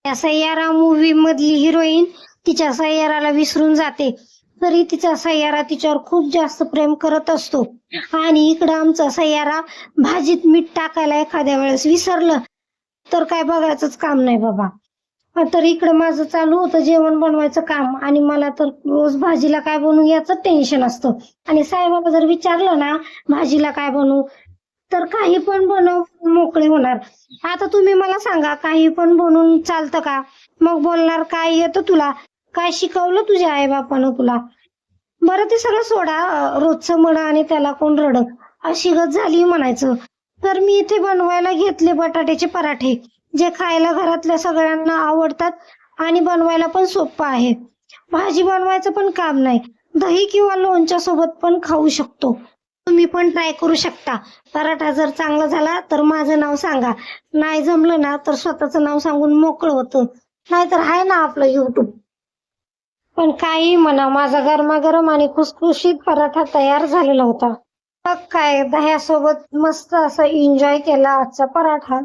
या सय्यारा मूवी मधली हिरोईन तिच्या सय्याराला विसरून जाते, तरी तिचा सय्यारा तिच्यावर खूप जास्त प्रेम करत असतो. आणि इकडं आमचा सय्यारा भाजीत मीठ टाकायला एखाद्या वेळेस विसरलं तर काय बघायचंच काम नाही बाबा. तर इकडं माझं चालू होतं जेवण बनवायचं काम, आणि मला तर रोज भाजीला काय बनवू याचं टेन्शन असतं. आणि साहेबाला जर विचारलं ना भाजीला काय बनवू, तर काही पण बनव, मोकळे होणार. आता तुम्ही मला सांगा, काही पण बनवून चालतं का? मग बोलणार काय येतं तुला, काय शिकवलं तुझ्या आई बापानं तुला? बरं ते सगळं सोडा, रोजचं म्हणा आणि त्याला कोण रडक, अशी गत झाली म्हणायचं. तर मी इथे बनवायला घेतले बटाट्याचे पराठे, जे खायला घरातल्या सगळ्यांना आवडतात आणि बनवायला पण सोपं आहे. भाजी बनवायचं पण काम नाही, दही किंवा लोणच्या सोबत पण खाऊ शकतो. तुम्ही पण ट्राय करू शकता. पराठा जर चांगला झाला तर माझं नाव सांगा, नाही जमलं ना तर स्वतःचं नाव सांगून मोकळं होतं. नाहीतर आहे ना आपलं युट्यूब. पण काही म्हणा, माझा गरमागरम आणि खुसखुशीत पराठा तयार झालेला होता. मग काय, दह्यासोबत मस्त असं एन्जॉय केला आजचा पराठा.